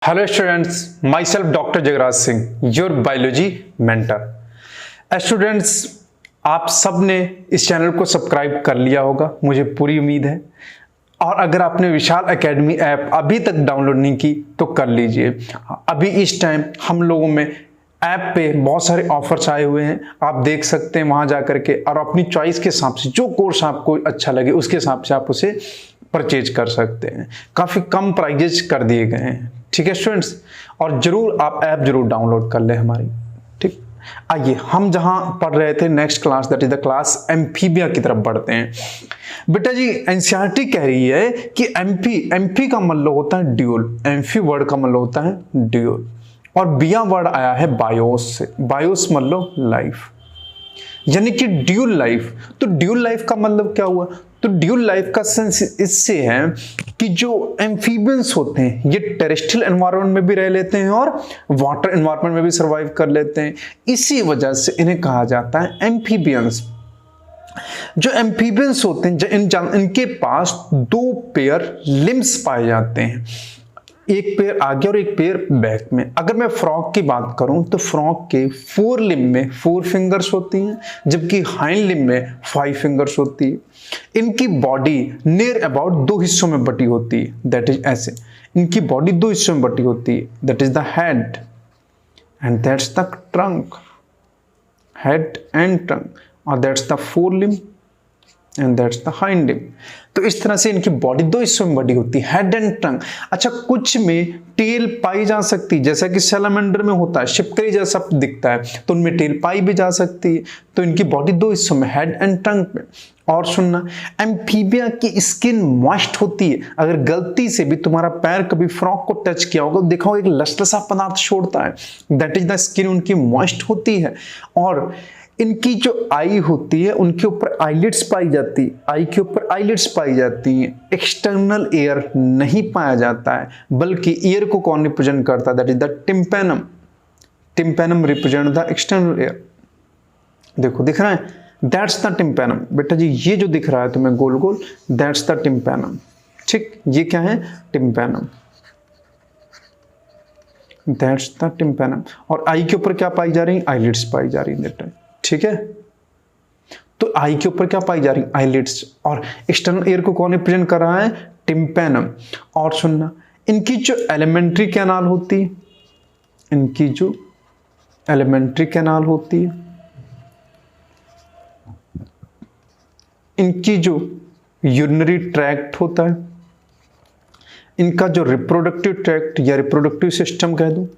Hello students, my self doctor Jagraj Singh, your biology mentor. Students, आप सब ने इस चैनल को सब्सक्राइब कर लिया होगा, मुझे पूरी उम्मीद है। और अगर आपने विशाल एकेडमी ऐप अभी तक डाउनलोड नहीं की तो कर लीजिए। अभी इस टाइम हम लोगों में ऐप पे बहुत सारे ऑफर्स आए हुए हैं, आप देख सकते हैं वहां जाकर के, और अपनी चॉइस के हिसाब से जो कोर्स आपको अच्छा लगे उसके हिसाब से आप उसे परचेज कर सकते हैं। काफ़ी कम प्राइजेज कर दिए गए हैं, ठीक है स्टूडेंट्स। और जरूर आप ऐप जरूर डाउनलोड कर लें हमारी, ठीक। आइए हम जहां पढ़ रहे थे next class, that is the class amphibia की तरफ बढ़ते हैं। बेटा जी, एनसीईआरटी कह रही है कि एम्फी का मतलब होता है ड्यूल, एम्फी वर्ड का मतलब होता है ड्यूल, और बिया वर्ड आया है बायोस से। बायोस मतलब लाइफ, यानी कि ड्यूल लाइफ। तो ड्यूल लाइफ का मतलब क्या हुआ? तो ड्यूल लाइफ का सेंस इससे है कि जो एम्फीबियंस होते हैं ये टेरेस्ट्रियल एनवायरनमेंट में भी रह लेते हैं और वाटर एनवायरनमेंट में भी सर्वाइव कर लेते हैं। इसी वजह से इन्हें कहा जाता है एम्फीबियंस। जो एम्फीबियंस होते हैं इनके पास दो पेयर लिम्स पाए जाते हैं, एक पैर आगे और एक पैर बैक में। अगर मैं फ्रॉग की बात करूं तो फ्रॉग के फोर लिम्ब में 4 फिंगर्स होती हैं, जबकि हाइंड लिम्ब में 5 फिंगर्स होती है। इनकी बॉडी नियर अबाउट 2 हिस्सों में बटी होती है, दैट इज ऐसे। इनकी बॉडी 2 हिस्सों में बटी होती है, that is the head and that's the trunk. Head and trunk, और that's the fore limb and that's the hind limb. तो इस तरह से इनकी बॉडी 2 हिस्सों में बटी होती है, हेड एंड टंग। अच्छा, कुछ में टेल पाई जा सकती है, जैसा कि सैलामेंडर में होता है, शिपकली जैसा दिखता है, तो उनमें टेल पाई भी जा सकती है। तो इनकी बॉडी 2 हिस्सों में, हेड एंड टंग में। और सुनना, एम्फीबिया की स्किन मॉइस्ट होती है। अगर गलती से भी तुम्हारा पैर कभी फ्रॉग को टच किया होगा तो देखा होगा एक लसलसा पदार्थ छोड़ता है, दैट इज द स्किन उनकी मॉइस्ट होती है। और इनकी जो आई होती है उनके ऊपर आईलिड्स पाई जाती है, आई के ऊपर आईलिड्स पाई जाती हैं। एक्सटर्नल एयर नहीं पाया जाता है, बल्कि एयर को कौन रिप्रेजेंट करता है? That is the tympanum. Tympanum represent the external air. देखो दिख रहा है, दैट्स द टिम्पैनम। बेटा जी, ये जो दिख रहा है तुम्हें गोल गोल, दैट्स द टिम्पैनम, ठीक। ये क्या है? Tympanum, that's the tympanum. और आई के ऊपर क्या पाई जा रही है? आईलिड्स पाई जा रही है, ठीक है। तो आई के ऊपर क्या पाई जा रही? आईलिड्स। और एक्सटर्नल एयर को कौन रिप्रेजेंट कर रहा है? टिम्पैनम। और सुनना, इनकी जो एलिमेंट्री कैनाल होती है, इनकी जो एलिमेंट्री कैनाल होती है, इनकी जो यूरिनरी ट्रैक्ट होता है, इनका जो रिप्रोडक्टिव ट्रैक्ट या रिप्रोडक्टिव सिस्टम कह दो,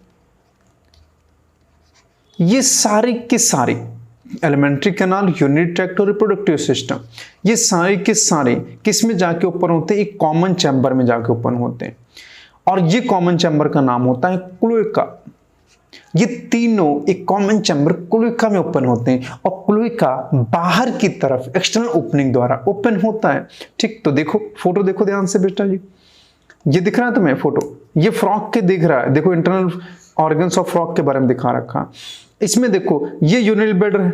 ये सारी के सारी एलिमेंट्री कैनाल, यूरिनरी ट्रैक्ट और रिप्रोडक्टिव सिस्टम, ये सारे के सारे किस में जाके ओपन होते हैं? एक कॉमन चैम्बर में जाके ओपन होते हैं, और ये कॉमन चैम्बर का नाम होता है क्लोएका। ये तीनों एक कॉमन चैम्बर क्लोएका में ओपन होते हैं, और क्लोएका बाहर की तरफ एक्सटर्नल ओपनिंग द्वारा ओपन होता है, ठीक। तो देखो फोटो देखो ध्यान से बेटा जी, ये दिख रहा है तुम्हें फोटो, ये फ्रॉग के दिख रहा है। देखो इंटरनल ऑर्गन्स ऑफ फ्रॉग के बारे में दिखा रखा। इसमें देखो ये यूरिनरी ब्लैडर है,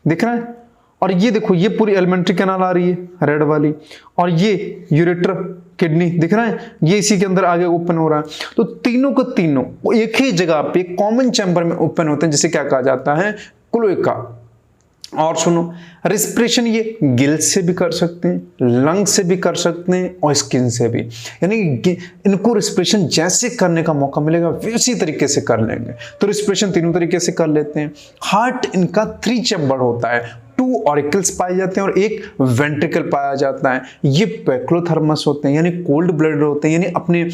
दिख रहा है, और ये देखो ये पूरी एलिमेंट्री कैनाल आ रही है रेड वाली, और ये यूरेटर किडनी दिख रहा है, ये इसी के अंदर आगे ओपन हो रहा है। तो तीनों को तीनों एक ही जगह पे कॉमन चैम्बर में ओपन होते हैं, जिसे क्या कहा जाता है? क्लोएका। और सुनो, रिस्पिरेशन ये गिल से भी कर सकते हैं, लंग से भी कर सकते हैं, और स्किन से भी। यानी इनको रिस्पिरेशन जैसे करने का मौका मिलेगा वैसी तरीके से कर लेंगे। तो रिस्पिरेशन तीनों तरीके से कर लेते हैं। हार्ट इनका 3 चैम्बर होता है, 2 ऑरिकल्स पाए जाते हैं और एक वेंट्रिकल पाया जाता है। ये पेक्लोथर्मस होते हैं, यानी कोल्ड ब्लडेड होते हैं, यानी अपने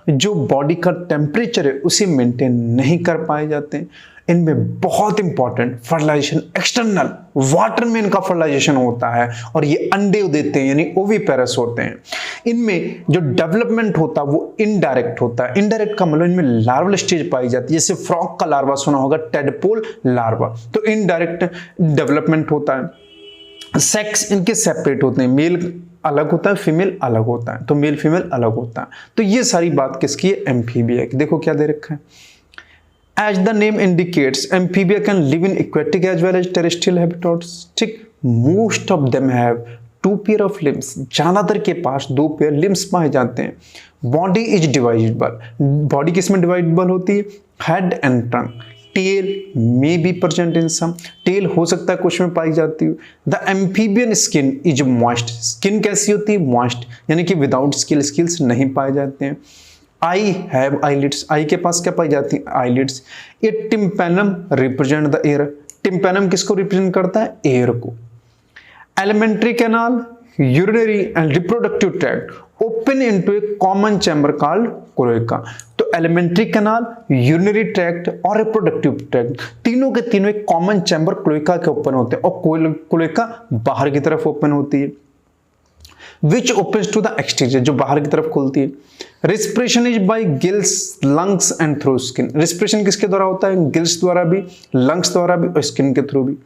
जो बॉडी का टेम्परेचर है उसे मेंटेन नहीं कर पाए जाते हैं। इनमें बहुत इंपॉर्टेंट फर्टिलाइजेशन एक्सटर्नल वाटर में इनका फर्टिलाइजेशन होता है, और ये अंडे देते हैं, यानी ओविपेरस होते हैं। इनमें जो डेवलपमेंट होता है वो इनडायरेक्ट होता है। इनडायरेक्ट का मतलब इनमें लार्वल स्टेज पाई जाती है, जैसे फ्रॉग का लार्वा सुना होगा, टेडपोल लार्वा, तो इनडायरेक्ट डेवलपमेंट होता है। सेक्स इनके सेपरेट होते हैं, मेल अलग होता है, फीमेल अलग होता है, तो मेल फीमेल अलग होता है। तो ये सारी बात किसकी है? एम्फीबिया की। देखो क्या दे रखा है, As the name indicates, amphibia can live in aquatic as well as terrestrial habitats. ठीक, most of them have 2 pair of limbs, ज्यादातर के पास 2 पेयर लिम्स पाए जाते हैं। बॉडी इज डिवाइडेबल, बॉडी किसमें डिवाइडेबल होती है? Head and tongue. Tail may be present in some, tail हो सकता है कुछ में पाई जाती है। The amphibian skin is moist, skin कैसी होती है? मॉइस्ट, यानी कि विदाउट स्किल्स नहीं पाए जाते हैं। आई हैव आईलिड्स, आई के पास क्या पाई जाती है? आईलिड्स। ये tympanum represent the air, tympanum किसको रिप्रेजेंट करता है? एयर को। Alimentary canal, urinary and reproductive tract open into A common chamber called cloaca. तो एलिमेंट्री कैनाल, यूरिनरी ट्रैक्ट और रिप्रोडक्टिव ट्रैक्ट तीनों के तीनों एक कॉमन चैम्बर क्लोएका के ओपन होते हैं और क्लोएका बाहर की तरफ ओपन होती है। Which opens to the exterior, जो बाहर की तरफ खुलती है। Respiration is by gills, lungs and through skin, respiration किसके द्वारा होता है? गिल्स द्वारा भी, लंग्स द्वारा भी और स्किन के थ्रू भी।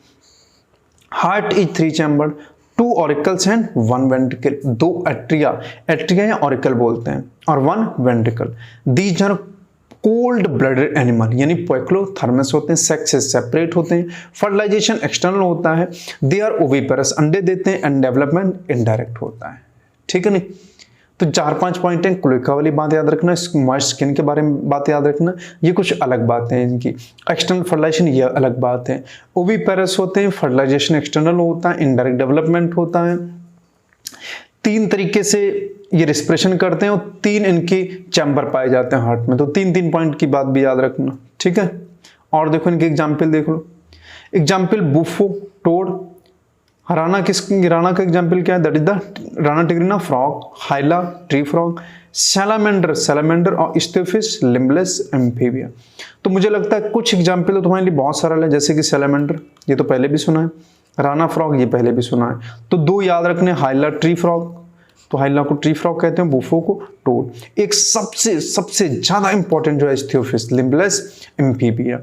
Heart is 3 chambered, 2 auricles and 1 ventricle, 2 atria, atria या ऑरिकल बोलते हैं, और 1 ventricle. These are cold blooded animal, यानी पोइक्लोथर्मस होते हैं, सेक्स से सेपरेट होते हैं। फर्टिलाइजेशन एक्सटर्नल होता है। दे आर ओविपेरस, अंडे देते हैं, एंड डेवलपमेंट इनडायरेक्ट होता है। ठीक है नहीं? तो 4-5 पॉइंट हैं, क्लोएका वाली बात याद रखना, मॉइस्ट स्किन के बारे में बात याद रखना, ये कुछ अलग बातें हैं इनकी। एक्सटर्नल फर्टिलाइजेशन ये अलग बात है। ओविपेरस होते हैं, फर्टिलाइजेशन एक्सटर्नल होता है, इनडायरेक्ट डेवलपमेंट होता है। 3 तरीके से ये रिस्पिरेशन करते हैं और 3 इनके चैम्बर पाए जाते हैं हार्ट में। तो 3 पॉइंट की बात भी याद रखना। ठीक है, और देखो इनके एग्जाम्पल देख लो। Example Bufo, toad. राना का एग्जाम्पल क्या है? That is the Rana tigrina frog, Hyla tree frog, salamander और स्टेफिस लिम्बलेस एम्फीबिया। तो मुझे लगता है कुछ एग्जाम्पल तो तुम्हारे लिए बहुत सारा है, जैसे कि सैलामेंडर, ये तो पहले भी सुना है, राना फ्रॉग ये पहले भी सुना है। तो 2 याद रखने, हाइला ट्री फ्रॉग, तो हाइला को ट्री फ्रॉग कहते हैं, बुफो को टोड। एक सबसे ज्यादा इंपॉर्टेंट जो है स्थियोफिस लिम्बलेस एम्फीबिया।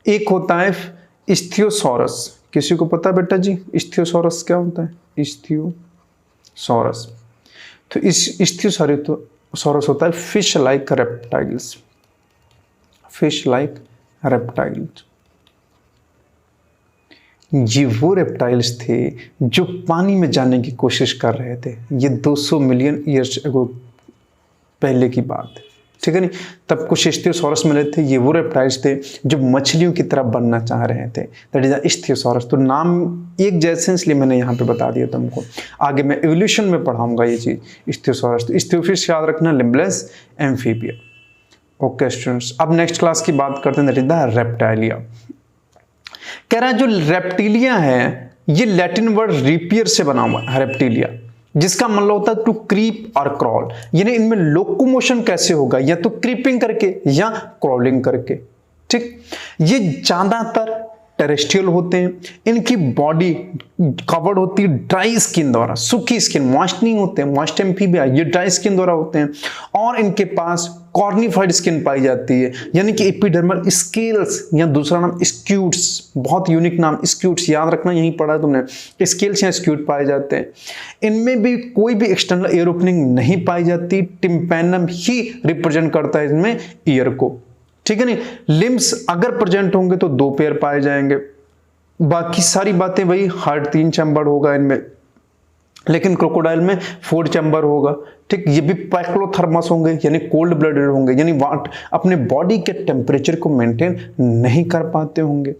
एक होता है इस्थियोसॉरस, किसी को पता है बेटा जी इस्थियोसॉरस क्या होता है? इस्थियोसॉरस, तो इस इस्थियोसॉरस होता है fish like reptiles, fish like reptiles. ये वो रेप्टाइल्स थे जो पानी में जाने की कोशिश कर रहे थे। ये 200 मिलियन ईयर्स अगो पहले की बात है। ठीक है नहीं? तब कुछ इस्थियोसॉरस मिले थे, ये वो रेप्टाइल्स थे जो मछलियों की तरह बनना चाह रहे थे। That is the Ichthyosaurus. तो नाम एक जैसे इसलिए मैंने यहाँ पे बता दिया तुमको, आगे मैं एवोल्यूशन में पढ़ाऊंगा ये चीज इस्थियोसॉरस। तो इस्थियोफिश याद रखना, लिम्बलेस एम्फीबिया। ओके स्टूडेंट्स, अब नेक्स्ट क्लास की बात करते हैं, दैट इज द रेप्टाइलिया। कह रहा है जो रेप्टिलिया है ये लैटिन वर्ड रिपियर से बना हुआ है, रेप्टिलिया, जिसका मतलब होता है टू क्रीप और क्रॉल, यानी इनमें लोकोमोशन कैसे होगा, या तो क्रीपिंग करके या क्रॉलिंग करके। ठीक, ये ज्यादातर टेरेस्ट्रियल होते हैं। इनकी बॉडी कवर्ड होती है ड्राई स्किन द्वारा, सूखी स्किन, मॉइस्ट नहीं होते हैं, मॉइस्ट एम्फीबिया ये ड्राई स्किन द्वारा होते हैं। और इनके पास कॉर्निफाइड स्किन पाई जाती है, यानी कि एपिडर्मल स्केल्स, या दूसरा नाम स्क्यूट्स, बहुत यूनिक नाम स्क्यूट्स, याद रखना, यहीं पढ़ा है तुमने, स्केल्स या स्क्यूट पाए जाते हैं। इनमें भी कोई भी एक्सटर्नल एयर ओपनिंग नहीं पाई जाती, टिम्पैनम ही रिप्रेजेंट करता है इसमें ईयर को। ठीक है नहीं? लिम्स अगर प्रेजेंट होंगे तो 2 पेयर पाए जाएंगे, बाकी सारी बातें वही, हार्ट 3 चैम्बर होगा इनमें, लेकिन क्रोकोडाइल में 4 चैम्बर होगा। ठीक, ये भी पैक्लोथर्मस होंगे, यानी कोल्ड ब्लडेड होंगे, यानी अपने बॉडी के टेम्परेचर को मेंटेन नहीं कर पाते होंगे।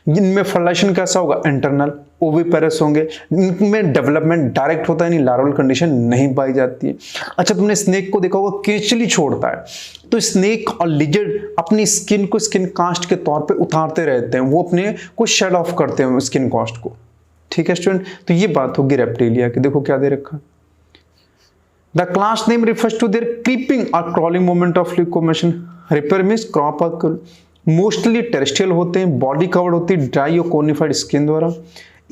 इनमें फर्टिलाइजेशन कैसा होगा? इंटरनल। ओविपेरस होंगे, इनमें डेवलपमेंट डायरेक्ट होता है, यानी लार्वल कंडीशन नहीं पाई जाती है। अच्छा, तुमने स्नेक को देखा होगा, केचली छोड़ता है, तो स्नेक और लिजर्ड अपनी स्किन को स्किन कास्ट के तौर पे उतारते रहते हैं, वो अपने को शेड ऑफ करते हैं स्किन कास्ट को। ठीक है स्टूडेंट, तो ये बात होगी रेप्टिलिया की। देखो क्या दे रखा, the class name refers to their creeping और crawling movement of locomotion. Repere means creep, mostly terrestrial होते हैं, बॉडी कवर्ड होती है ड्राई और कोनिफाइड स्किन द्वारा,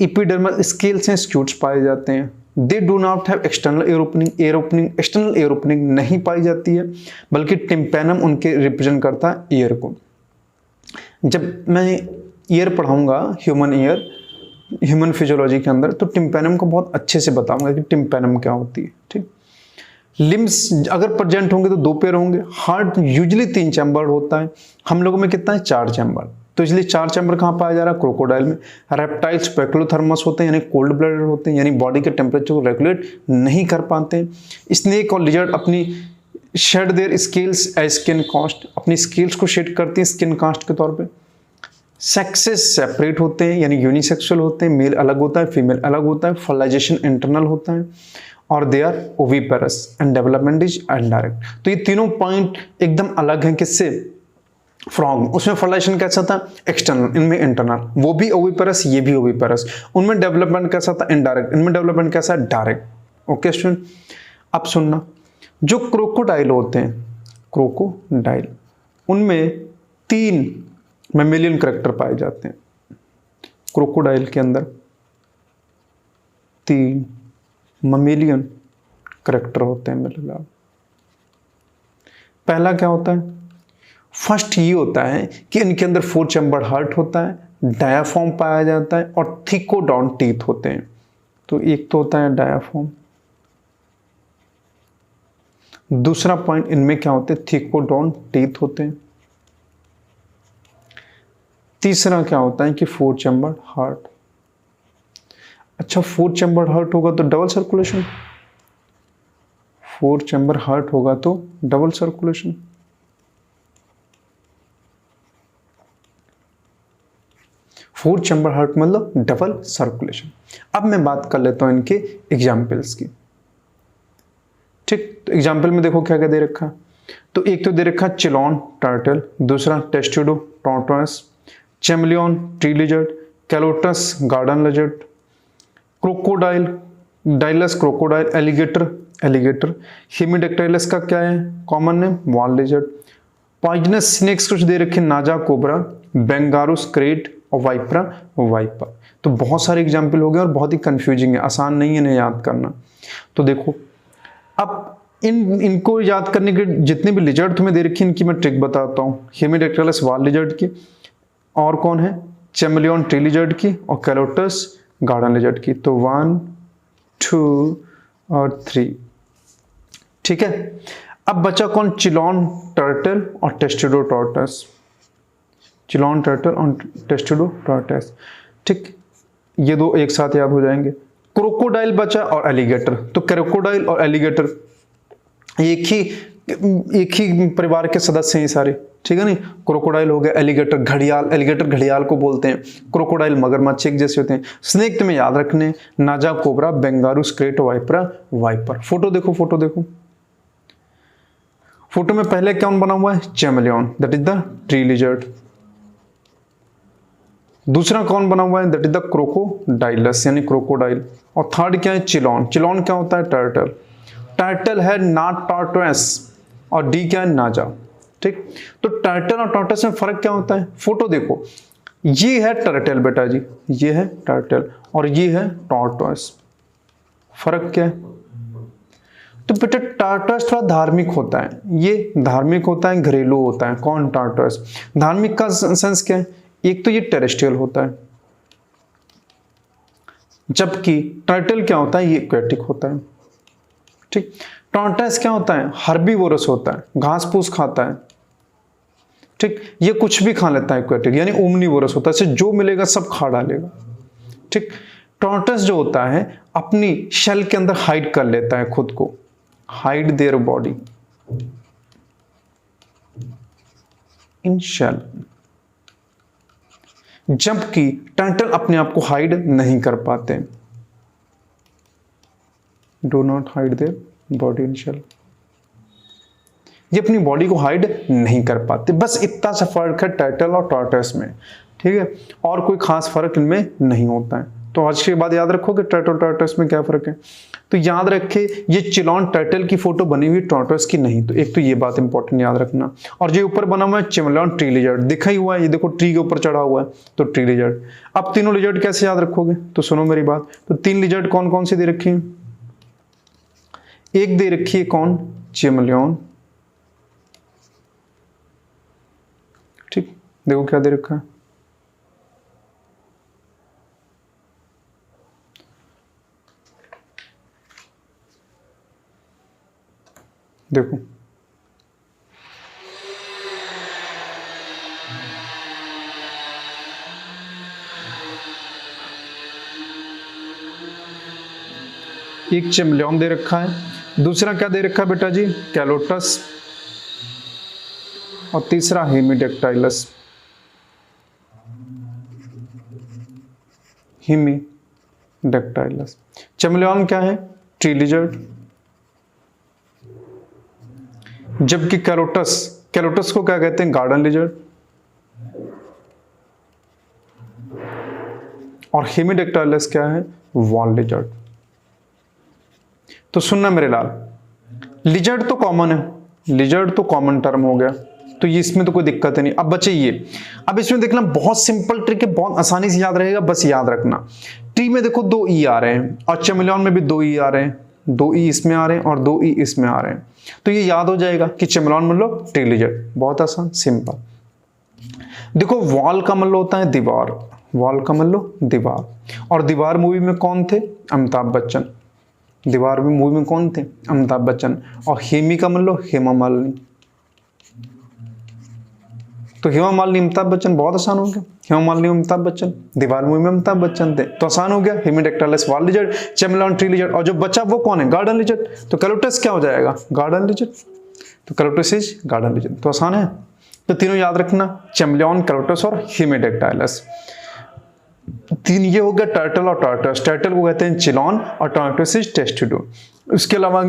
एपिडर्मल स्केल्स एंड स्क्यूट्स पाए जाते हैं। They do not have external ear opening, external ear opening नहीं पाई जाती है, बल्कि टिम्पैनम उनके रिप्रेजेंट करता है ईयर को। जब मैं ईयर पढ़ाऊंगा ह्यूमन फिजियोलॉजी के अंदर, तो टिम्पैनम को बहुत अच्छे से बताऊंगा कि टिम्पैनम क्या होती है। ठीक, लिम्स अगर प्रेजेंट होंगे तो 2 पेयर होंगे। हार्ट यूजुअली 3 चैम्बर होता है, हम लोगों में कितना है? 4 चैम्बर। तो इसलिए 4 चैम्बर कहाँ पाया जा रहा है? क्रोकोडाइल में। रेप्टाइल्स पेक्लोथर्मस होते हैं, यानी कोल्ड ब्लडेड होते हैं, यानी बॉडी के टेम्परेचर को रेगुलेट नहीं कर पाते हैं। स्नेक और लिजर्ड अपनी shed their scales as skin cast, अपनी स्केल्स को शेड करती हैं स्किन कास्ट के तौर पे। सेक्सेस सेपरेट होते हैं, यानी यूनिसेक्सुअल होते हैं, मेल अलग होता है, फीमेल अलग होता है, फर्टिलाइजेशन इंटरनल होता है, और they are oviparous and development is indirect. तो ये तीनों पॉइंट एकदम अलग हैं किससे? फ्रॉग। उसमें फर्टिलाइजेशन कैसा था? एक्सटर्नल, इनमें इंटरनल। वो भी ओविपेरस, ये भी ओविपेरस। उनमें डेवलपमेंट कैसा था? इनडायरेक्ट। इनमें डेवलपमेंट कैसा? डायरेक्ट। ओके स्टूडेंट, अब सुनना, जो क्रोकोडाइल होते हैं, क्रोकोडाइल, उनमें 3 मैमेलियन करैक्टर पाए जाते हैं। क्रोकोडाइल के अंदर 3 ममेलियन करैक्टर होते हैं मेरे लाल। पहला क्या होता है? फर्स्ट ये होता है कि इनके अंदर 4 चैम्बर हार्ट होता है, डायाफ्राम पाया जाता है, और थिकोडॉन टीथ होते हैं। तो एक तो होता है डायाफ्राम। दूसरा पॉइंट, इनमें क्या होते हैं? थिकोडॉन टीथ होते हैं। तीसरा क्या होता है कि 4 चैम्बर हार्ट। अच्छा, 4 चैम्बर हार्ट होगा तो डबल सर्कुलेशन। 4 चैम्बर हार्ट होगा तो double circulation. Four chamber heart मतलब डबल सर्कुलेशन। अब मैं बात कर लेता हूं इनके एग्जाम्पल्स की। ठीक, तो एग्जाम्पल में देखो क्या क्या दे रखा। तो एक तो दे रखा चिलॉन टर्टल, दूसरा Testudo tortoise, Chamaeleon tree lizard, Calotes garden lizard, Crocodylus crocodile, alligator, Hemidactylus का क्या है common name? Wall lizard. Poisonous snakes कुछ दे रखे, नाजा कोबरा, बेंगारूस क्रेट और वाइपर। तो बहुत सारे एग्जाम्पल हो गए और बहुत ही कंफ्यूजिंग है, आसान नहीं है इन्हें याद करना। तो देखो, अब इनको याद करने के जितने भी लिजर्ड तुम्हें दे रखी इनकी मैं ट्रिक बताता हूँ। हेमिडेक्टाइलस वॉल लिजर्ड की, और कौन है? चैमलियन ट्री लिजर्ड की, और कैलोटस गार्डन लिजर्ड की। तो 1, 2 और 3। ठीक है, अब बचा कौन? चिलॉन टर्टल और टेस्टुडो टॉर्टोइस। चिलॉन टर्टल और टेस्टुडो टॉर्टोइस। ठीक, ये दो एक साथ याद हो जाएंगे। क्रोकोडाइल बचा और एलिगेटर। तो क्रोकोडाइल और एलिगेटर एक ही परिवार के सदस्य हैं सारे, ठीक है नहीं? क्रोकोडाइल हो गया, एलिगेटर घड़ियाल, एलिगेटर घड़ियाल को बोलते हैं, क्रोकोडाइल मगरमच्छ एक जैसे होते हैं। स्नेक तुम्हें याद रखने, Naja cobra, Bungarus krait, viper. Photo देखो, फोटो देखो। फोटो में पहले कौन बना हुआ है? Chamaeleon, that is the tree lizard. दूसरा कौन बना हुआ है? दैट इज द क्रोकोडाइलस यानी क्रोकोडाइल। और थर्ड क्या है? चिलॉन। चिलॉन क्या होता है? टर्टल। टर्टल है नॉट टॉर्टोइस, और डी क्या है? नाजा। ठीक, तो टर्टल और टॉर्टोइस में फर्क क्या होता है? फोटो देखो, ये है टर्टल बेटा जी, ये है टर्टल, और ये है टॉर्टोइस। फर्क क्या है? तो बेटा टॉर्टोइस थोड़ा धार्मिक होता है, ये धार्मिक होता है, घरेलू होता है। कौन? टॉर्टोइस। धार्मिक का सेंस क्या है? एक तो ये टेरेस्ट्रियल होता है, जबकि टर्टल क्या होता है? ये एक्वेटिक होता है। ठीक, टॉर्टोइस क्या होता है? हर्बीवोरस होता है, घास फूस खाता है। ठीक, ये कुछ भी खा लेता है, एक्वेटिक यानी ओमनीवोरस होता है, इसे जो मिलेगा सब खा डालेगा। ठीक, टॉर्टोइस जो होता है अपनी शेल के अंदर हाइड कर लेता है खुद को, hide their body in shell, जबकि टर्टल अपने आप को हाइड नहीं कर पाते। Do not hide their body in shell, ये अपनी बॉडी को हाइड नहीं कर पाते। बस इतना सा फर्क है टर्टल और टॉर्टोइस में, ठीक है, और कोई खास फर्क इनमें नहीं होता है। तो आज के बाद याद रखो कि टर्टल और टॉर्टोइस में क्या फर्क है। तो याद रखे, ये चिलॉन टर्टल की फोटो बनी हुई, टॉर्टोइस की नहीं। तो एक तो ये बात इंपॉर्टेंट याद रखना। और जो ऊपर बना हुआ है चिमलियन ट्री लिजर्ड, दिखा ही हुआ है, ये देखो ट्री के ऊपर चढ़ा हुआ है, तो ट्री लिजर्ड। अब तीनों लिजर्ड कैसे याद रखोगे? तो सुनो मेरी बात। तो 3 लिजर्ड कौन कौन से दे रखे हैं? एक दे रखी है कौन? चिमलियन। ठीक, देखो क्या दे रखा है, देखो एक चैमलियन दे रखा है, दूसरा क्या दे रखा है बेटा जी, कैलोटस, और तीसरा हेमीडेक्टाइलस। हेमीडेक्टाइलस। चैमलियन क्या है, ट्री लिजर्ड, जबकि कैलोटस, कैलोटस को क्या कहते हैं, गार्डन लिजर्ड, और हेमीडेक्टाइलस क्या है, वॉल लिजर्ड। तो सुनना मेरे लाल, लिजर्ड तो कॉमन है, लिजर्ड तो कॉमन टर्म हो गया, तो ये इसमें तो कोई दिक्कत नहीं। अब बचे ये, अब इसमें देखना बहुत सिंपल ट्रिक है, बहुत आसानी से याद रहेगा, बस याद रखना। ट्री में देखो 2 ई आ रहे हैं और चैमलियन में भी 2 ई आ रहे हैं, 2 ई इसमें आ रहे हैं और 2 ई इसमें आ रहे हैं, तो ये याद हो जाएगा कि चैमलियन मतलब ट्री लिजर्ड, बहुत आसान सिंपल। देखो वॉल का मतलब होता है दीवार, वॉल का मतलब दीवार, और दीवार मूवी में कौन थे, अमिताभ बच्चन, दीवार में मूवी में कौन थे, अमिताभ बच्चन। और हेमी का मतलब हेमा मालिनी, तो हेमा मालिनी अमिताभ बच्चन, बहुत आसान हो गया, हेमा मालिनी अमिताभ बच्चन, दीवार मूवी में अमिताभ बच्चन थे, तो आसान हो गया। Hemidactylus wall lizard, Chamaeleon tree lizard, और जो बचा वो कौन है, गार्डन लिजर्ड, तो कैलोटस क्या हो जाएगा, गार्डन लिजर्ड, तो कैलोटस इज गार्डन लिजर्ड, तो आसान है। तो तीनों याद रखना, चैमलियन, कैलोटस और हेमीडेक्टाइलस। तीन ये हो गया टर्टल और टॉर्टोइस, टर्टल को कहते हैं चिलॉन और टॉर्टोइस इज टेस्टुडो। उसके अलावा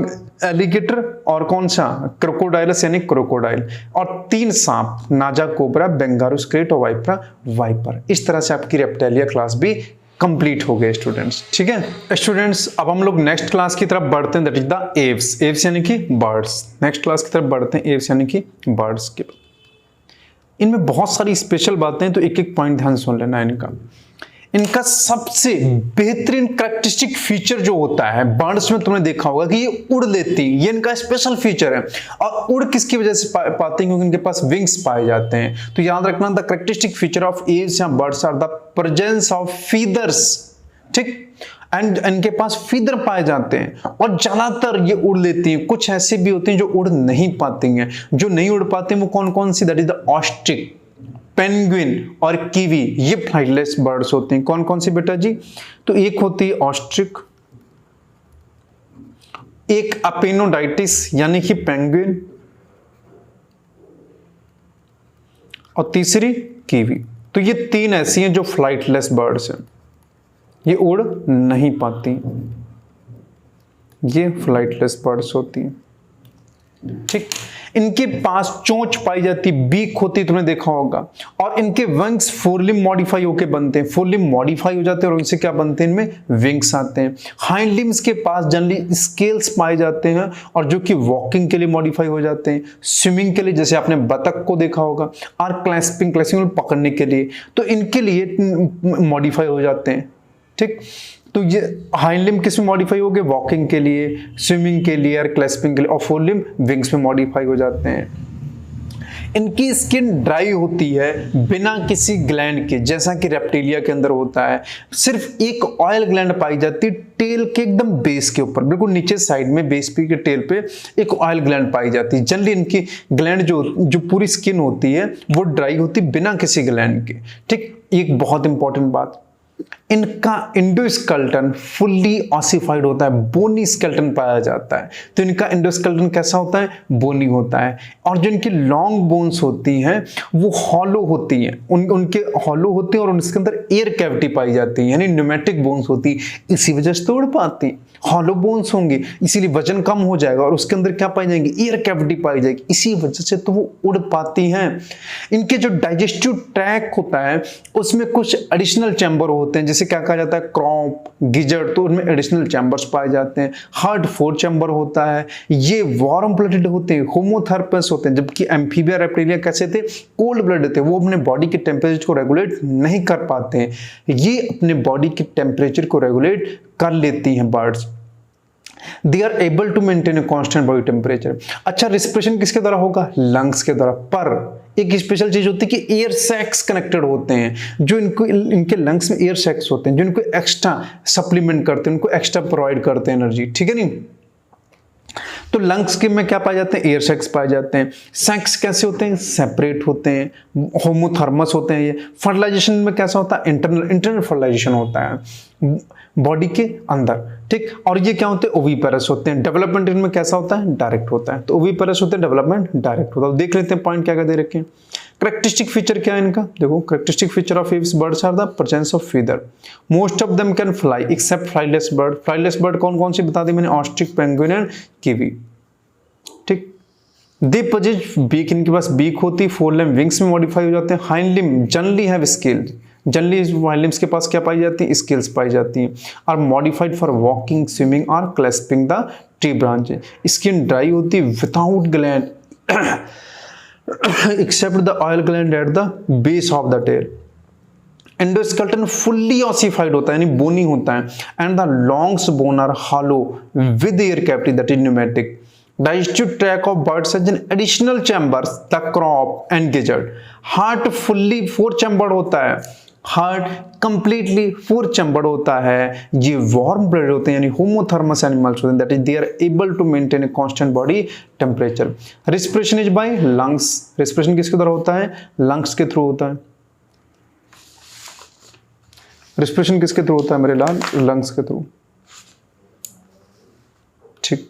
एलिगेटर और कौन सा, क्रोकोडाइलस यानी क्रोकोडाइल, और 3 सांप, नाजा कोबरा, बेंगारूस क्रेट और वाइपरा वाइपर। इस तरह से आपकी रेप्टाइलिया क्लास भी कंप्लीट हो गए स्टूडेंट्स, ठीक है स्टूडेंट्स। अब हम लोग नेक्स्ट क्लास की तरफ बढ़ते हैं, that is the Aves, Aves यानी कि बर्ड्स। नेक्स्ट क्लास की तरफ बढ़ते हैं, एव्स यानी कि बर्ड्स के। इनमें बहुत सारी स्पेशल बातें हैं, तो एक एक पॉइंट ध्यान सुन लेना इनका। इनका सबसे बेहतरीन कैरेक्टरिस्टिक फीचर जो होता है बर्ड्स में, तुमने देखा होगा कि ये उड़ लेती हैं, ये इनका स्पेशल फीचर है। और उड़ किसकी वजह से पाते हैं, क्योंकि इनके पास विंग्स पाए जाते हैं। तो याद रखना, the characteristic feature of Aves या birds are the presence of feathers, ठीक, एंड इनके पास फीदर पाए जाते हैं, और ज्यादातर ये उड़ लेती हैं। कुछ ऐसे भी होते हैं जो उड़ नहीं पाती हैं, जो नहीं उड़ पाते हैं वो कौन कौन सी, that is the ostrich, penguin और कीवी, ये फ्लाइटलेस बर्ड्स होते हैं। कौन कौन सी बेटा जी, तो एक होती है ऑस्ट्रिच, एक अपेनोडाइटिस यानी कि पेंगुइन, और तीसरी कीवी। तो ये 3 ऐसी हैं जो फ्लाइटलेस बर्ड्स हैं, ये उड़ नहीं पाती, ये फ्लाइटलेस बर्ड्स होती हैं, ठीक। इनके पास चोंच पाई जाती, बीक होती, तुमने देखा होगा, और इनके विंग्स फोरलिम मॉडिफाई होके बनते हैं, फोरलिम मॉडिफाई हो जाते हैं और उनसे क्या बनते हैं, इनमें विंग्स आते हैं। हाइंड लिम्स के पास जनरली स्केल्स पाए जाते हैं, और जो कि वॉकिंग के लिए मॉडिफाई हो जाते हैं, स्विमिंग के लिए, जैसे आपने बतख को देखा होगा, और क्लैस्पिंग, क्लैस्पिंग पकड़ने के लिए, तो इनके लिए मॉडिफाई हो जाते हैं, ठीक। तो ये हाइंड लिम्ब किस में मॉडिफाई हो गए, वॉकिंग के लिए, स्विमिंग के लिए और क्लैस्पिंग के लिए, और फोर लिम्ब विंग्स में मॉडिफाई हो जाते हैं। इनकी स्किन ड्राई होती है बिना किसी ग्लैंड के, जैसा कि रेप्टिलिया के अंदर होता है। सिर्फ एक ऑयल ग्लैंड पाई जाती है टेल के एकदम बेस के ऊपर, बिल्कुल नीचे साइड में बेस पे के टेल पे एक ऑयल ग्लैंड पाई जाती है। जनरली इनकी ग्लैंड जो पूरी स्किन होती है वो ड्राई होती है बिना किसी ग्लैंड के, ठीक। एक बहुत इंपॉर्टेंट बात, इनका एंडोस्केलेटन फुल्ली ऑसिफाइड होता है, बोनी स्केलेटन पाया जाता है। तो इनका एंडोस्केलेटन कैसा होता है, बोनी होता है। और जो इनकी लॉन्ग बोन्स होती हैं वो हॉलो होती हैं, उनके हॉलो होते हैं, और उनके अंदर एयर कैविटी पाई जाती है, यानी न्यूमेटिक बोन्स होती है। इसी वजह से तो उड़ पाती, हॉलो बोन्स होंगे इसीलिए वजन कम हो जाएगा, और उसके अंदर क्या पाई जाएंगी, एयर कैविटी पाई जाएगी, इसी वजह से तो वो उड़ पाती हैं। इनके जो डाइजेस्टिव ट्रैक्ट होता है उसमें कुछ एडिशनल चैम्बर होते हैं, जैसे क्या कहा जाता है, क्रॉप, गिजर्ड, तो उनमें एडिशनल चैम्बर्स पाए जाते हैं। हार्ट 4 चैम्बर होता है, ये वार्म ब्लडेड होते हैं, होमोथर्पस होते हैं, जबकि एम्फीबिया रेप्टिलिया कैसे थे, कोल्ड ब्लडेड थे, वो अपने बॉडी के टेम्परेचर को रेगुलेट नहीं कर पाते हैं, ये अपने बॉडी के टेम्परेचर को रेगुलेट कर लेती हैं birds. They are able to maintain a constant body temperature। अच्छा, रिस्पिरेशन किसके द्वारा होगा, लंग्स के द्वारा, पर एक स्पेशल चीज होती है कि एयर सैक्स कनेक्टेड होते हैं, जो इनके लंग्स में एयर सैक्स होते हैं, जो इनको एक्स्ट्रा सप्लीमेंट करते हैं, उनको एक्स्ट्रा प्रोवाइड करते हैं एनर्जी, ठीक है नहीं। तो तो लंग्स के में क्या पाए जाते हैं, एयर सैक्स पाए जाते हैं। सैक्स कैसे होते हैं, सेपरेट होते हैं, होमोथर्मस होते हैं। ये फर्टिलाइजेशन में कैसा होता है, इंटरनल फर्टिलाइजेशन होता है बॉडी के अंदर, ठीक। और ये क्या होते हैं, ओविपेरस होते हैं। डेवलपमेंट इनमें कैसा होता है, डायरेक्ट होता है। तो ओविपेरस होते हैं, डेवलपमेंट डायरेक्ट होता है। देख लेते हैं पॉइंट क्या क्या दे रखे हैं। करेक्टरिस्टिक फीचर क्या है इनका, देखो characteristic feature of Aves birds are the presence of feather. Most of them can fly except flightless bird. Flightless bird कौन कौन सी बता दी मैंने, ऑस्ट्रिच, पेंगुइन एंड कीवी, ठीक। दे पोजेस बीक, इनके पास बीक होती है। फोर लिम्ब विंग्स में modify हो जाते हैं। Hind limb generally have scale, generally hind limbs के पास क्या पाई जाती है, स्केल्स पाई जाती हैं। Are modified for walking, swimming और clasping the tree branches. Skin dry होती है without gland except the oil gland at the base of the tail. Endoskeleton fully ossified होता है, यानी बोनी होता है। And the longs bone are hollow with air cavity, that is pneumatic. Digestive tract of birds has an additional chambers, the crop and gizzard. Heart fully 4 chambered होता है, heart completely 4 chambered होता है। ये warm blood होते हैं, यानी होमोथर्मस animals होते हैं, that is they are able to maintain a constant body temperature. Respiration is by lungs. Respiration किसके द्वारा होता है, लंग्स के थ्रू होता है। रिस्पिरेशन किसके थ्रू होता है मेरे लाल, लंग्स के थ्रू, ठीक।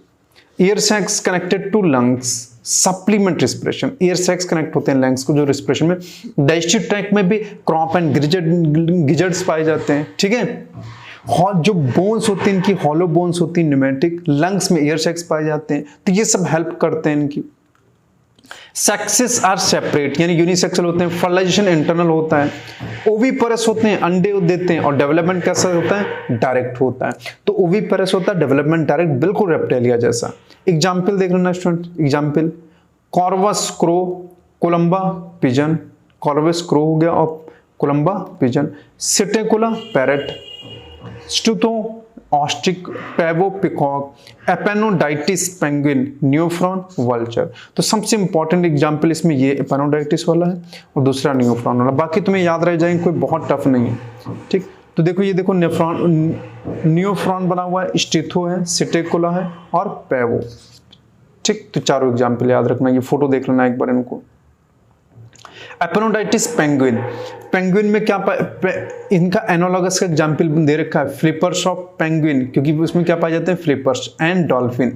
Air sacs connected to lungs supplement respiration. Air sacs connect होते हैं लंग्स को जो रिस्पिरेशन में। डाइजेस्टिव ट्रैक्ट में भी क्रॉप एंड गिजर्ड्स पाए जाते हैं, ठीक है। जो बोन्स होती हैं इनकी हॉलो बोन्स होती हैं, न्यूमेटिक। लंग्स में एयर सैक्स पाए जाते हैं, तो ये सब हेल्प करते हैं इनकी। सेक्सेस आर सेपरेट, यानी यूनिसेक्सुअल होते हैं। फर्टिलाइजेशन इंटरनल होता है। ओविपेरस होते हैं, अंडे देते हैं। और डेवलपमेंट कैसा होता है, डायरेक्ट होता है। तो ओविपेरस होता है, डेवलपमेंट डायरेक्ट, बिल्कुल रेप्टाइलिया जैसा। एग्जाम्पल देख लेना student, example Corvus crow, Columba pigeon. Corvus crow हो गया और Columba pigeon. Psittacula parrot, Struthio ostrich, Pavo peacock, Aptenodytes penguin, Neophron vulture. तो सबसे इंपॉर्टेंट एग्जांपल इसमें ये एपेनोडाइटिस वाला है और दूसरा न्यूफ्रॉन वाला। बाकी तुम्हें याद रह जाएंगे, कोई बहुत टफ नहीं है, ठीक। तो देखो ये देखो न्यूफ्रॉन बना हुआ है, स्टीथो है, सिटेकुला है और पैवो, ठीक। तो चारों एग्जाम्पल याद रखना, ये फोटो देख लेना एक बार इनको। एपेनोडाइटिस पेंगुइन, पेंगुइन में क्या इनका एनालॉगस का एग्जाम्पल दे रखा है, फ्लिपर्स ऑफ पेंगुइन, क्योंकि उसमें क्या पाए जाते हैं, फ्लिपर्स। एंड डॉल्फिन,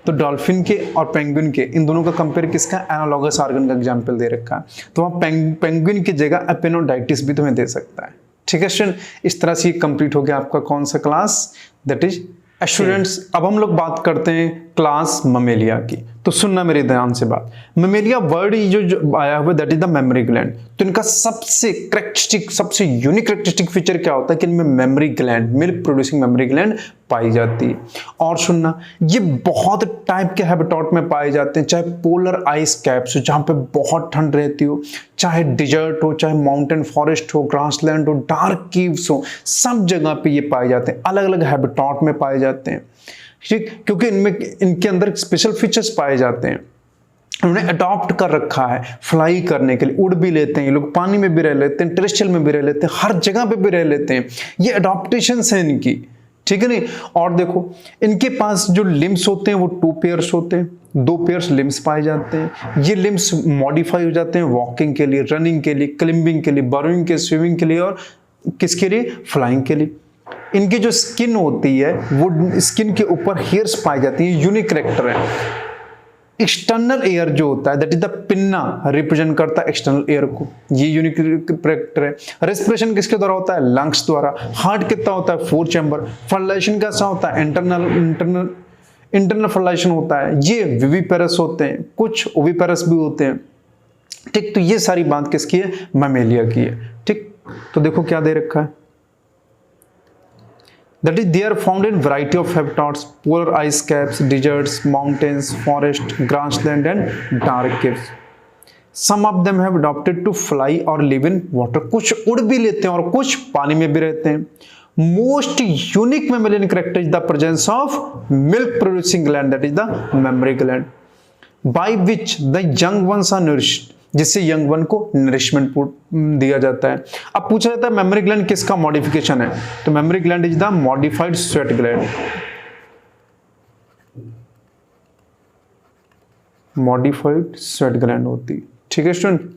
तो डॉल्फिन के और पेंगुइन के, इन दोनों का कंपेयर किसका, एनालॉगस ऑर्गन का एग्जाम्पल दे रखा है। तो वहाँ पेंगुइन की जगह एपेनोडाइटिस भी तुम्हें दे सकता है, ठीक है स्टूडेंट। इस तरह से कंप्लीट हो गया आपका कौन सा क्लास, दैट इज स्टूडेंट्स। अब हम लोग बात करते हैं क्लास ममेलिया की। तो सुनना मेरे ध्यान से बात, ममेलिया वर्ड जो आया हुआ that is the mammary gland. तो इनका सबसे करेक्टरिस्टिक, सबसे यूनिक करेक्टरिस्टिक फीचर क्या होता है कि इनमें mammary gland, milk producing mammary gland पाई जाती है। और सुनना, ये बहुत टाइप के हैबिटेट में पाए जाते हैं, चाहे पोलर आइस कैप्स हो जहाँ पे बहुत ठंड रहती हो, चाहे डिजर्ट हो, चाहे माउंटेन फॉरेस्ट हो, ग्रासलैंड हो, डार्क कीव्स हो, सब जगह पे ये पाए जाते हैं, अलग अलग हैबिटेट में पाए जाते हैं, ठीक। क्योंकि इनके अंदर स्पेशल फीचर्स पाए जाते हैं, उन्होंने अडॉप्ट कर रखा है फ्लाई करने के लिए। उड़ भी लेते हैं ये लोग, पानी में भी रह लेते हैं, टेरेस्ट्रियल में भी रह लेते हैं, हर जगह पे भी रह लेते हैं। ये अडॉप्टेशन है इनकी, ठीक है नहीं। और देखो इनके पास जो लिम्स होते हैं वो 2 पेयर्स होते हैं, 2 पेयर्स लिम्स पाए जाते हैं। ये लिम्स मॉडिफाई हो जाते हैं वॉकिंग के लिए, रनिंग के लिए, क्लिंबिंग के लिए, बरोइंग के, स्विमिंग के लिए और किसके लिए, फ्लाइंग के लिए। इनकी जो स्किन होती है वो स्किन के ऊपर हेयर्स पाई जाती है, यूनिक करेक्टर है। एक्सटर्नल एयर जो होता है that is the pinna, represent करता है एक्सटर्नल एयर को, ये यूनिक करेक्टर है। रेस्पिरेशन किसके द्वारा होता है, लंग्स द्वारा। हार्ट कितना होता है, 4 चैम्बर। फर्टिलाइजेशन कैसा होता है, इंटरनल फर्टिलाइजेशन होता है। ये विविपेरस होते हैं, कुछ ओविपेरस भी होते हैं, ठीक। तो ये सारी बात किसकी है, ममेलिया की है, ठीक। तो देखो क्या दे रखा है, that is they are found in variety of habitats, polar ice caps, deserts, mountains, forest, grassland and dark caves. Some of them have adopted to fly or live in water. कुछ उड़ भी लेते हैं और कुछ पानी में भी रहते हैं। Most unique mammalian character is the presence of milk producing gland, that is the mammary gland, by which the young ones are nourished, जिससे यंग वन को नरिशमेंट दिया जाता है। अब पूछा जाता है मेमोरी ग्लैंड किसका मॉडिफिकेशन है, तो memory gland is the modified sweat gland. Modified sweat gland होती। ठीक है स्टूडेंट,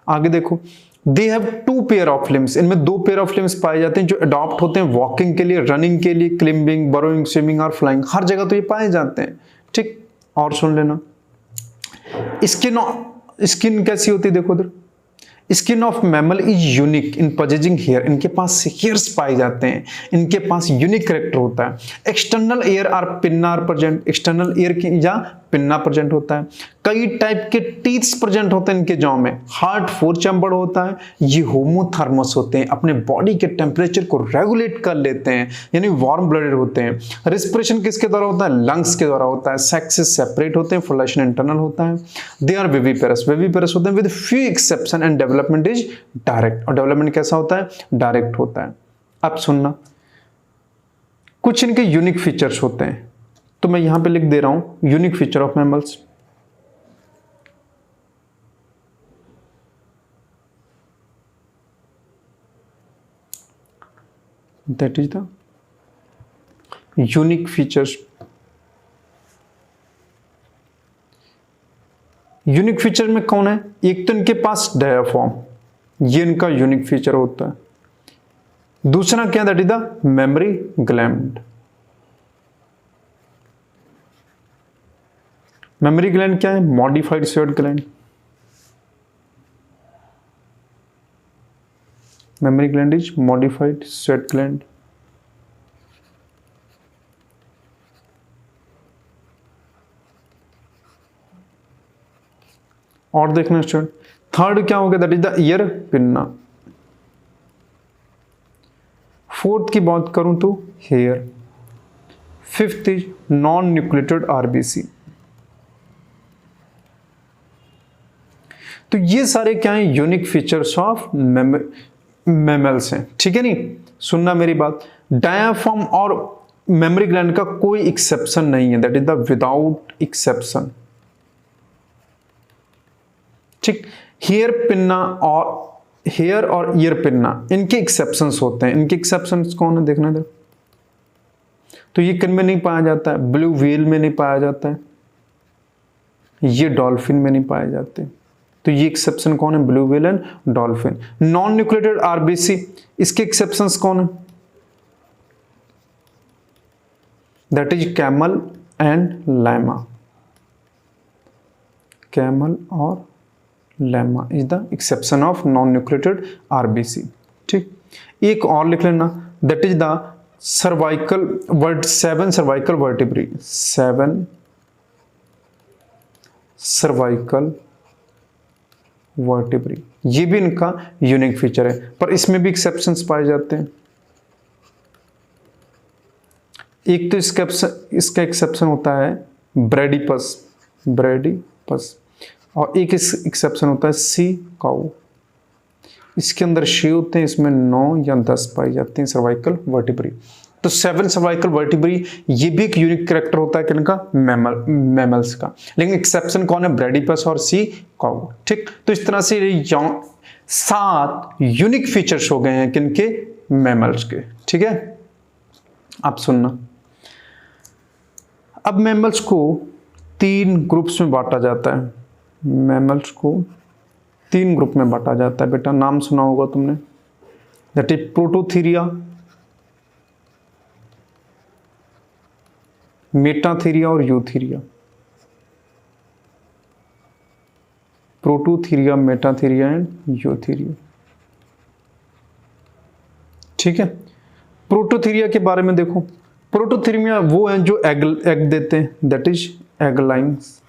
आगे देखो, they have 2 pair of limbs, इनमें 2 पेयर ऑफ लिम्स पाए जाते हैं जो अडॉप्ट होते हैं वॉकिंग के लिए, रनिंग के लिए, क्लिम्बिंग, बरोइंग, स्विमिंग और फ्लाइंग, हर जगह तो ये पाए जाते हैं। ठीक, और सुन लेना, स्किन कैसी होती है, देखो उधर, skin of mammal is unique in possessing hair, इनके पास हेयर्स पाए जाते हैं, इनके पास यूनिक करेक्टर होता है। External ear or pinna are present, external ear की या पिन्ना प्रेजेंट होता है। कई टाइप के टीथ्स प्रेजेंट होते हैं इनके जॉ में। हार्ट 4 चैम्बर्ड होता है। ये होमोथर्मस होते हैं, अपने बॉडी के टेम्परेचर को रेगुलेट कर लेते हैं, यानी वार्म ब्लडेड होते हैं। रिस्पिरेशन किसके द्वारा होता है, लंग्स के द्वारा होता है। सेक्स से सेपरेट होते हैं, फोर्मुलेशन इंटरनल होता है। दे आर विविपेरस, विविपेरस होते हैं with few exception and development is direct, और डेवलपमेंट कैसा होता है, डायरेक्ट होता है। अब सुनना, कुछ इनके यूनिक फीचर्स होते हैं, तो मैं यहां पे लिख दे रहा हूं unique feature of mammals. That is the unique features. Unique feature में कौन है, एक तो इनके पास डायाफ्राम, ये इनका यूनिक फीचर होता है। दूसरा क्या, that is the mammary gland. Mammary gland क्या है, modified sweat gland. Mammary gland is modified sweat gland. और देखना स्टूडेंट, थर्ड क्या हो गया, that is the ear pinna. Fourth की बात करूं तो hair. Fifth is non nucleated RBC. तो ये सारे क्या हैं, यूनिक फीचर्स ऑफ मैमल्स हैं। ठीक है, नहीं सुनना मेरी बात, डायाफ्राम और मेमोरी ग्लैंड का कोई एक्सेप्शन नहीं है, that is the without exception. ठीक, हेयर और ईयर पिन्ना इनके एक्सेप्शंस होते हैं। इनके एक्सेप्शंस कौन है, देखना इधर, तो ये किन में नहीं पाया जाता है, ब्लू व्हेल में नहीं पाया जाता है, ये डॉल्फिन में नहीं पाए जाते। तो ये एक्सेप्शन कौन है, blue whale and dolphin. Non nucleated RBC, इसके एक्सेप्शंस कौन है, that is camel and llama. Camel और llama is the exception of non nucleated RBC. ठीक, एक और लिख लेना, that is the seven cervical vertebrae. 7 cervical vertebrae, ये भी इनका यूनिक फीचर है, पर इसमें भी एक्सेप्शंस पाए जाते हैं। एक तो इसका एक्सेप्शन होता है ब्रेडीपस, और एक एक्सेप्शन होता है सी काउ। इसके अंदर शी होते हैं, इसमें 9 या 10 पाई जाती हैं सर्वाइकल वर्टिब्री। तो 7 सर्वाइकल वर्टिब्री, ये भी एक यूनिक कैरेक्टर होता है किनका, मैमल्स का। लेकिन एक्सेप्शन कौन है, ब्रेडीपस और सी काउ। ठीक, तो इस तरह से 7 यूनिक फीचर्स हो गए हैं किनके, मैमल्स के। ठीक है, आप सुनना, अब मैमल्स को 3 ग्रुप्स में बांटा जाता है। मैमल्स को 3 ग्रुप में बांटा जाता है, बेटा नाम सुना होगा तुमने, दैट इज प्रोटोथीरिया, मेटाथीरिया और Eutheria. Prototheria, Metatheria and Eutheria. ठीक है, प्रोटोथीरिया के बारे में देखो, प्रोटोथीरिया वो हैं जो एग देते हैं, दैट इज एग लाइन्स।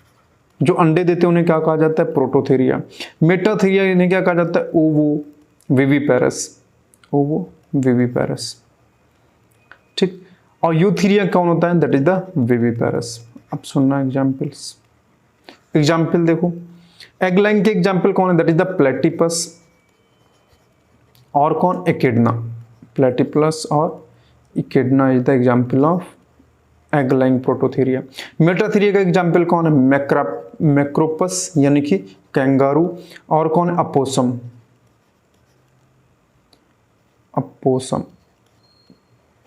जो अंडे देते हैं उन्हें क्या कहा जाता है, प्रोटोथीरिया। मेटाथीरिया इन्हें क्या कहा जाता है, ओवो विविपेरस। ठीक, और यूथीरिया कौन होता है, दैट इज द विविपेरस। अब सुनना एग्जाम्पल देखो, एग लाइन के एग्जाम्पल कौन है, दैट इज द प्लेटिपस और कौन, एकिडना। प्लेटिपस और एकिडना is the example of egg line Prototheria. Metatheria का एग्जाम्पल कौन है, मैक्रोपस यानी कि कैंगारू, और कौन है, अपोसम।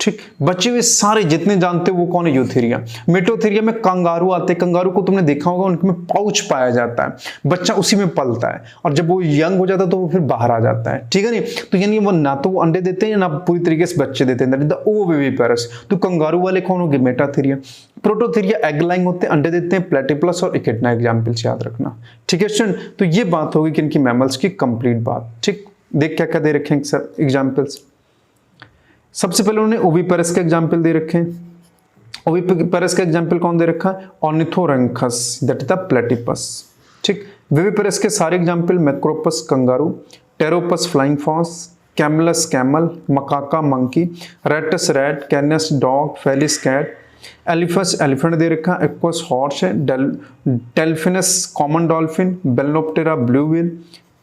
ठीक, बचे हुए सारे जितने जानते हो वो कौन है, यूथेरिया। मिटोथेरिया में कंगारू आते हैं, कंगारू को तुमने देखा होगा उनमें पाउच पाया जाता है, बच्चा उसी में पलता है और जब वो यंग हो जाता है तो वो फिर बाहर आ जाता है, ठीक है नहीं। तो यानी वो ना तो वो अंडे देते हैं ना पूरी तरीके से बच्चे देते हैं, द ओविविपेरस। तो कंगारू वाले कौन हो गए, मेटाथेरिया। प्रोटोथेरिया एग लाइंग होते हैं, अंडे देते हैं, प्लेटिपलस और इकेडना एग्जाम्पल्स याद रखना, ठीक है स्टूडेंट। तो ये बात होगी कि इनकी मैमल्स की कंप्लीट बात, ठीक। देख क्या क्या दे रखे हैं सर एग्जाम्पल्स। सबसे पहले उन्होंने ओविपेरस के एग्जाम्पल दे रखे हैं। ओविपेरस का एग्जाम्पल कौन दे रखा है, Ornithorhynchus that is the platypus, ठीक। विविपेरस के सारे example Macropus kangaroo, Pteropus flying fox, Camelus camel, Macaca monkey, Rattus rat, Canis dog, Felis cat, Elephas elephant दे रखा, एक्वस हॉर्स है, Delphinus common dolphin, Balaenoptera blue whale,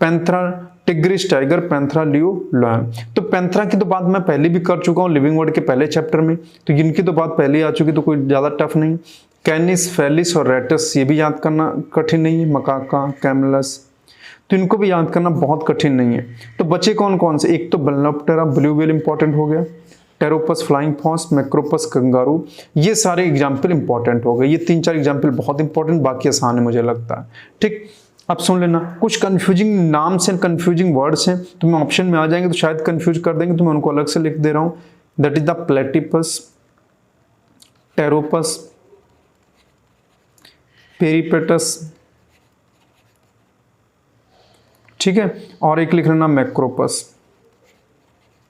Panthera tigris tiger, Panthera leo lion. तो Panthera की तो बात मैं पहले भी कर चुका हूँ लिविंग वर्ड के पहले चैप्टर में, तो इनकी तो बात पहले आ चुकी, तो कोई ज़्यादा टफ नहीं। कैनिस, फेलिस और रेटस ये भी याद करना कठिन नहीं है, मकाका, कैमलस, तो इनको भी याद करना बहुत कठिन नहीं है। तो बचे कौन कौन से, एक तो बेलनोप्टेरा ब्लू व्हेल इंपॉर्टेंट हो गया, pteropus flying fox, macropus kangaroo, ये सारे एग्जाम्पल इंपॉर्टेंट हो गए। ये 3-4 एग्जाम्पल बहुत इंपॉर्टेंट, बाकी आसान है मुझे लगता है, ठीक। अब सुन लेना, कुछ कंफ्यूजिंग नाम्स हैं, कंफ्यूजिंग वर्ड्स हैं, तुम्हें ऑप्शन में आ जाएंगे तो शायद कंफ्यूज कर देंगे, तो मैं उनको अलग से लिख दे रहा हूं। That is the platypus, Pteropus, Peripatus, ठीक है, और एक लिख लेना मैक्रोपस,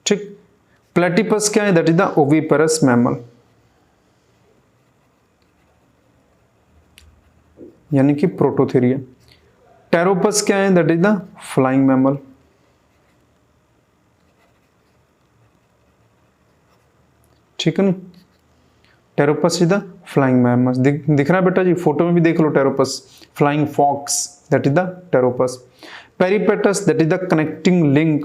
ठीक। प्लेटिपस क्या है, that is the oviparous mammal, यानी कि प्रोटोथेरिया। टेरोपस क्या है, that is the flying mammal, ठीक है ना। Pteropus is the flying mammal, दिख रहा है बेटा जी, फोटो में भी देख लो Pteropus, flying fox that is the Pteropus. Peripatus that is the connecting link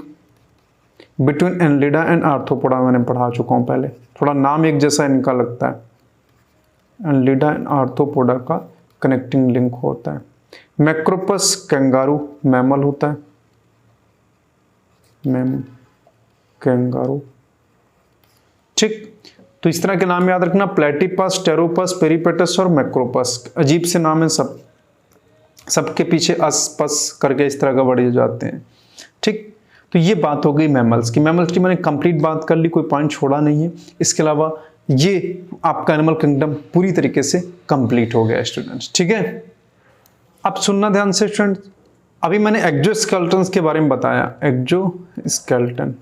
between Annelida and Arthropoda, मैंने पढ़ा चुका हूं पहले, थोड़ा नाम एक जैसा इनका लगता है। एनलिडा एंड आर्थ्रोपोडा का कनेक्टिंग लिंक होता है। मैक्रोपस कैंगारू मैमल होता है, कैंगारू, ठीक। तो इस तरह के नाम याद रखना, प्लेटिपस, टेरोपस, पेरिपेटस और मैक्रोपस। अजीब से नाम है सब, सबके पीछे अस पस करके इस तरह का बढ़ जाते हैं, ठीक। तो ये बात हो गई मैमल्स की। मैमल्स की मैंने कंप्लीट बात कर ली, कोई पॉइंट छोड़ा नहीं है। इसके अलावा ये आपका एनिमल किंगडम पूरी तरीके से कंप्लीट हो गया स्टूडेंट्स, ठीक है। अब सुनना ध्यान से स्टूडेंट, अभी मैंने एक्जोस्केलेटन्स के बारे में बताया, एक्जोस्केलेटन,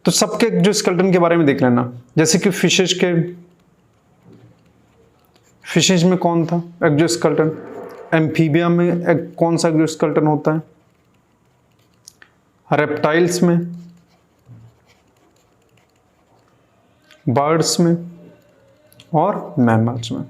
तो सबके एक्जोस्केलेटन के बारे में देख लेना। जैसे कि फिशेज में कौन था एक्जोस्केलेटन, एम्फीबिया में कौन सा एक्जोस्केलेटन होता है, रेप्टाइल्स में, बर्ड्स में और मैमल्स में।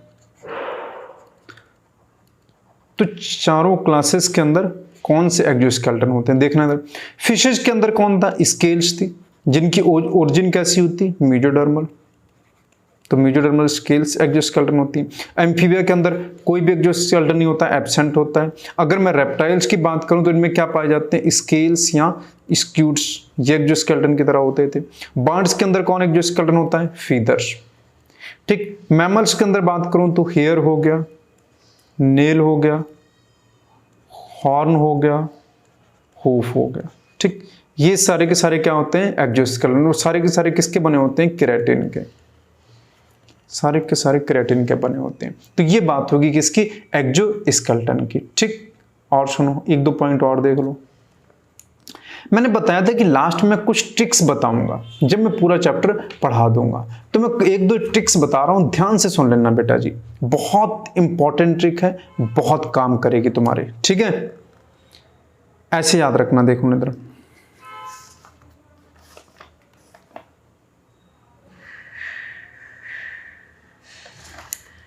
तो चारों क्लासेस के अंदर कौन से एक्जोस्केलेटन होते हैं देखना इधर। फिशेज के अंदर कौन था, स्केल्स थी, जिनकी ओरिजिन कैसी होती, मेसोडर्मल, तो मेसोडर्मल स्केल्स एक्जोस्केलेटन होती है। एम्फीबिया के अंदर कोई भी एक्जोस्केलेटन नहीं होता, एब्सेंट होता है। अगर मैं रेप्टाइल्स की बात करूं तो इनमें क्या पाए जाते हैं, स्केल्स या स्क्यूट्स, ये एक्जोस्केलेटन की तरह होते थे। बर्ड्स के अंदर कौन एक्जोस्केलेटन होता है, फीदर्स, ठीक। मैमल्स के अंदर बात करूं तो हेयर हो गया, नेल हो गया, हॉर्न हो गया, हूफ हो गया, ठीक। ये सारे के सारे क्या होते हैं, एक्जोस्केलेटन, और सारे के सारे किसके बने होते हैं, केराटिन के, सारे के सारे केराटिन के बने होते हैं। तो ये बात होगी किसकी, एक्जोस्केलेटन की, ठीक। और सुनो, 1-2 पॉइंट और देख लो। मैंने बताया था कि लास्ट में कुछ ट्रिक्स बताऊंगा जब मैं पूरा चैप्टर पढ़ा दूंगा, तो मैं 1-2 ट्रिक्स बता रहा हूं, ध्यान से सुन लेना बेटा जी, बहुत इंपॉर्टेंट ट्रिक है, बहुत काम करेगी तुम्हारे, ठीक है। ऐसे याद रखना, देखो इधर,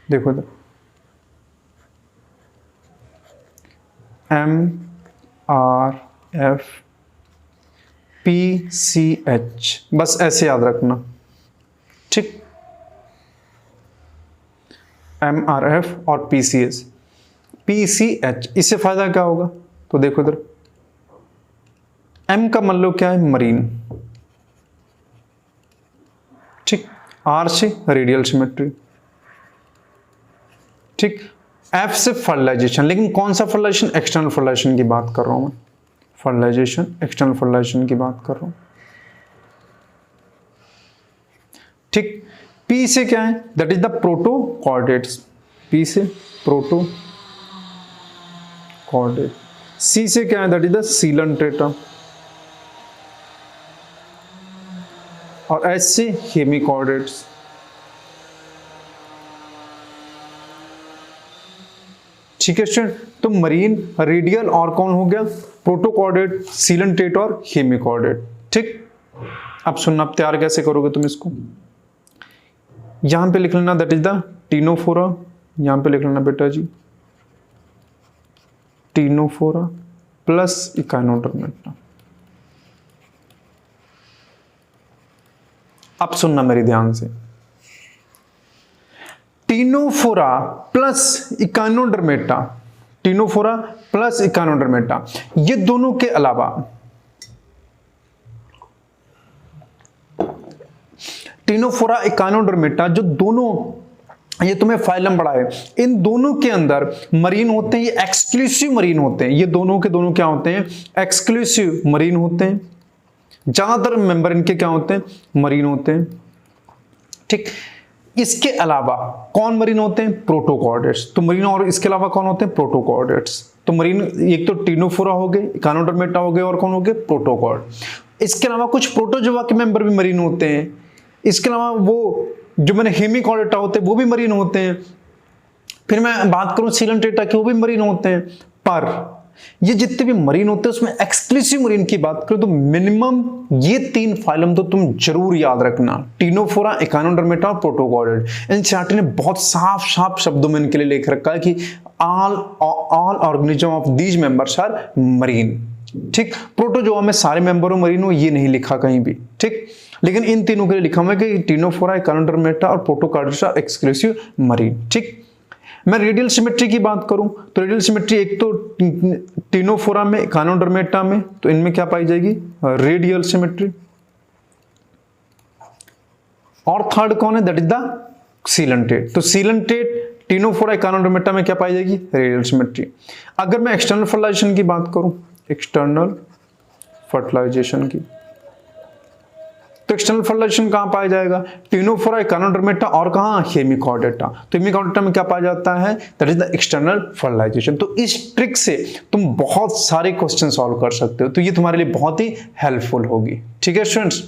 देखो इधर, MRF PCH, बस ऐसे याद रखना, ठीक। MRF और PCH, PCH, इससे फायदा क्या होगा, तो देखो इधर, M का मान लो क्या है, मरीन, R से रेडियल सिमेट्री, ठीक। F से फर्टिलाइजेशन, लेकिन कौन सा फर्टिलाइजेशन? एक्सटर्नल फर्टिलाइजेशन की बात कर रहा हूं मैं, फर्टिलाइजेशन, एक्सटर्नल फर्टिलाइजेशन की बात कर रहा हूं, ठीक। P से क्या है? That is the protochordates, P से प्रोटोकॉर्डेट। C से क्या है? दैट इज द सीलेंट्रेटा, और H से हेमिकॉर्डेट्स। ठीक है स्टूडेंट, तो मरीन, रेडियल और कौन हो गया? प्रोटोकॉर्डेट, सीलेंट्रेट और हेमिकॉर्डेट, ठीक। अब सुनना, आप तैयार कैसे करोगे तुम इसको? यहां पे लिख लेना दैट इज द टीनोफोरा, यहां पे लिख लेना बेटा जी टीनोफोरा प्लस इकाइनोडर्मेटा। अब सुनना मेरे ध्यान से, Ctenophora plus Echinodermata, Ctenophora plus Echinodermata, ये दोनों के अलावा टीनोफोरा, इकाइनोडर्मेटा, जो दोनों ये तुम्हें फाइलम पढ़ा है, इन दोनों के अंदर मरीन होते हैं, ये एक्सक्लूसिव मरीन होते हैं, ये दोनों के दोनों क्या होते हैं? एक्सक्लूसिव मरीन होते हैं। ज्यादातर मेंबर इनके क्या होते हैं? मरीन होते हैं, ठीक। इसके अलावा कौन मरीन होते हैं? प्रोटोकॉर्डेट्स। तो मरीन और इसके अलावा कौन होते हैं? प्रोटोकॉर्डेट्स। तो मरीन एक तो टीनोफोरा हो गए, इकाइनोडर्मेटा हो गए, और कौन हो गए? प्रोटोकॉर्ड। इसके अलावा कुछ प्रोटोजोआ के मेंबर भी मरीन होते हैं। इसके अलावा वो जो मैंने हेमिकॉर्डेटा होते हैं वो भी मरीन होते हैं। फिर मैं बात करूं सीलेंट्रेटा की, वो भी मरीन होते हैं। पर ये जितने भी मरीन होते हैं उसमें एक्सक्लूसिव मरीन की बात करो तो मिनिमम ये 3 फाइलम तो तुम जरूर याद रखना, टीनोफोरा, इकाइनोडर्मेटा और प्रोटोकॉर्डेट। एनसीईआरटी ने बहुत साफ साफ शब्दों में इनके लिए लिख रखा है कि all organism of these members are marine, ठीक। प्रोटोजोआ में सारे मेंबरों मरीन हो, ये नहीं लिखा कहीं भी, ठीक। लेकिन इन तीनों के लिए लिखा हुआ है कि टीनोफोरा, इकाइनोडर्मेटा और प्रोटोकॉर्डेट्स आर एक्सक्लूसिव मरीन, ठीक। मैं रेडियल सिमेट्री की बात करूं तो रेडियल सिमेट्री एक तो टीनोफोरा में, इकाइनोडर्मेटा में, तो इनमें क्या पाई जाएगी? Radial symmetry. और थर्ड कौन है? That is the coelenterate. तो सीलेंट्रेट, टीनोफोरा, इकाइनोडर्मेटा में क्या पाई जाएगी? Radial symmetry. अगर मैं एक्सटर्नल फर्टिलाइजेशन की बात करूं, एक्सटर्नल फर्टिलाइजेशन की, तो एक्सटर्नल फर्टिलाइजेशन कहां पाया जाएगा? टीनोफोरा, इकाइनोडर्मेटा और कहां? हेमिकॉर्डेटा। तो हेमिकॉर्डेटा में क्या पाया जाता है? That is the external fertilization. तो इस ट्रिक से तुम बहुत सारे क्वेश्चन सॉल्व कर सकते हो, तो ये तुम्हारे लिए बहुत ही हेल्पफुल होगी, ठीक है स्टूडेंट्स।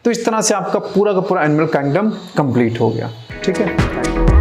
तो इस तरह से आपका पूरा का पूरा एनिमल किंगडम कंप्लीट हो गया, ठीक है।